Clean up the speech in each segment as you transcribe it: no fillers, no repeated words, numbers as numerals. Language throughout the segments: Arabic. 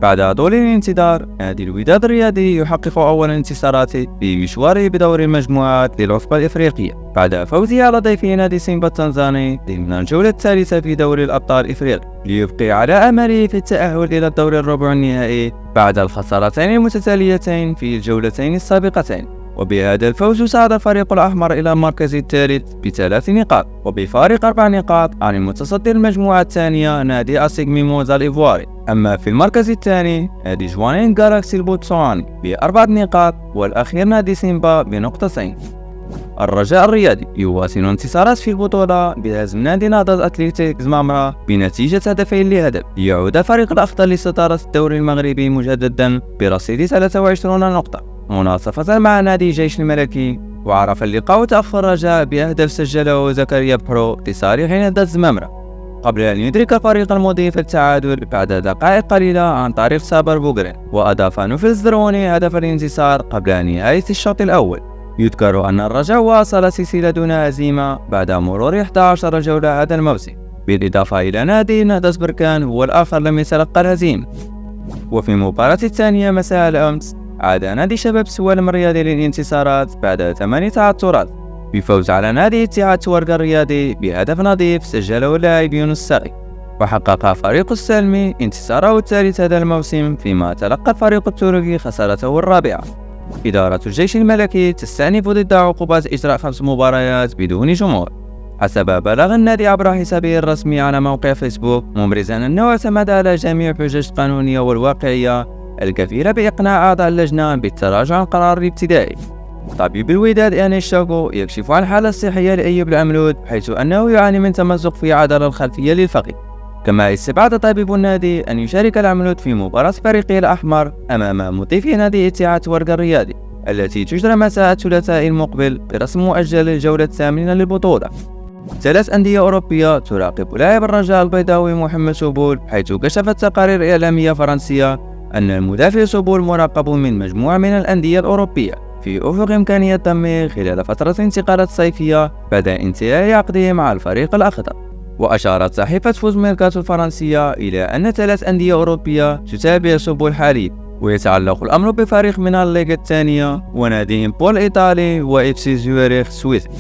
بعد طول الانتظار، نادي الوداد الرياضي يحقق أول انتصاراته في مشواره بدور المجموعات للعصبة الإفريقية بعد فوزه على ضيف نادي سيمبا التنزاني ضمن الجولة الثالثة في دوري الأبطال الإفريقي، ليبقي على أمله في التأهل إلى الدور الربع النهائي بعد الخسارتين المتتاليتين في الجولتين السابقتين. وبهذا الفوز صعد الفريق الأحمر إلى المركز الثالث ب3 نقاط وبفارق 4 نقاط عن المتصدر المجموعة الثانية نادي أسيغ ميموزا الإيفواري. أما في المركز الثاني نادي جوانين جالاكسي البوتسواني ب4 نقاط، والأخير نادي سيمبا بنقطتين. الرجاء الرياضي يواصل انتصارات في البطولة بهزم نادي نهضة أتلتيك زمامرة بنتيجة 2-0 ليعود الفريق الأخضر لصدارة الدوري المغربي مجددا برصيد 23 نقطة مناصفة مع نادي جيش الملكي. وعرف اللقاء تأخر الرجاء بأهداف سجله زكريا بحرو لصالح نهضة زمامرة قبل أن يدرك الفريق المضيف التعادل بعد دقائق قليلة عن طريق سابر بوغرين، وأضاف نوفل الزروني هدف الانتصار قبل نهاية الشوط الأول. يذكر أن الرجاء واصل سلسلة دون هزيمة بعد مرور 11 جولة هذا الموسم، بالإضافة إلى نادي نهضة بركان هو الآخر لم يتلقى الهزيمة. وفي المباراة الثانية مساء الأمس عاد نادي شباب سوالم الرياضي للانتصارات بعد 8 تعثرات بفوز على نادي اتحاد تورق الرياضي بهدف نظيف سجله اللاعب يونس ساغي. وحقق فريق السلمي انتصاره الثالث هذا الموسم، فيما تلقى الفريق التركي خسارته الرابعة. إدارة الجيش الملكي تستأنف ضد عقوبات إجراء 5 مباريات بدون جمهور حسب بلغ النادي عبر حسابه الرسمي على موقع فيسبوك، مبرزا أنه اعتمد على جميع الحجج القانونية والواقعية الكفيلة بإقناع أعضاء اللجنة بالتراجع عن القرار الابتدائي. طبيب الوداد أنيس شاكو يكشف عن الحالة الصحية لأيوب العملود، حيث أنه يعاني من تمزق في العضلة الخلفية للفخذ. كما استبعد طبيب النادي أن يشارك العملود في مباراة فريقه الأحمر أمام مضيف نادي اتحاد تورق الرياضي التي تجرى مساء الثلاثاء المقبل برسم مؤجل الجولة الثامنة للبطولة. 3 أندية أوروبية تراقب لاعب الرجاء البيضاوي محمد سوبول، حيث كشفت تقارير إعلامية فرنسية أن المدافع سوبول مراقب من مجموعة من الأندية الأوروبية في أفق إمكانية ضمه خلال فترة الانتقالات الصيفية بعد انتهاء عقده مع الفريق الأخضر. وأشارت صحيفة فوز ميركاتو الفرنسية إلى أن 3 أندية أوروبية تتابع سوبول حاليا، ويتعلق الأمر بفريق من الليغا الثانية ونادي بول إيطالي وإف سي زيوريخ السويسري.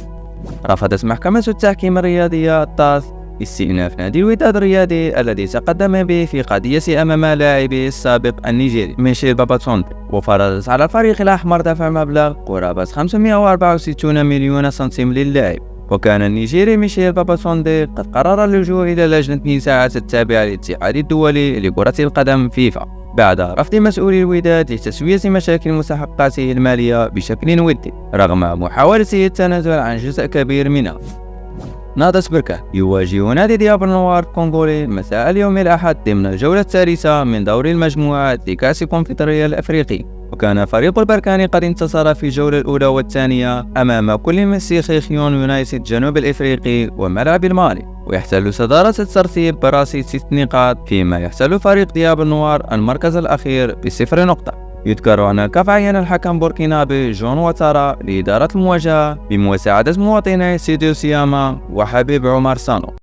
رفضت محكمة التحكيم الرياضية الطاس استئناف نادي الوداد الرياضي الذي تقدم به في قضية أمام لاعبه السابق النيجيري ميشيل باباتونتي، وفرضت على الفريق الأحمر دفع مبلغ قرابة 564 مليون سنتيم للاعب. وكان النيجيري ميشيل باباتونتي قد قرر اللجوء إلى لجنة نزاعات التابعة للاتحاد الدولي لكرة القدم فيفا بعد رفض مسؤولي الوداد لتسوية مشاكل مستحقاته المالية بشكل ودي رغم محاولته التنازل عن جزء كبير منها. نهضة بركان يواجه نادي ديابل نوار الكونغولي مساء اليوم الأحد ضمن الجولة الثالثة من دور المجموعات لكأس الكونفدرالية الأفريقي. وكان فريق البركاني قد انتصر في الجولة الأولى والثانية أمام كل من سيخيخيون يونايتد جنوب الإفريقي وملعب المالي، ويحتل صدارة الترتيب برصيد 6 نقاط، فيما يحتل فريق ديابل نوار المركز الأخير ب0 نقطة. يذكر أن الكاف عين الحكم بوركينابي جون واتارا لإدارة المواجهة بمساعدة مواطني سيديو سياما وحبيب عمر سانو.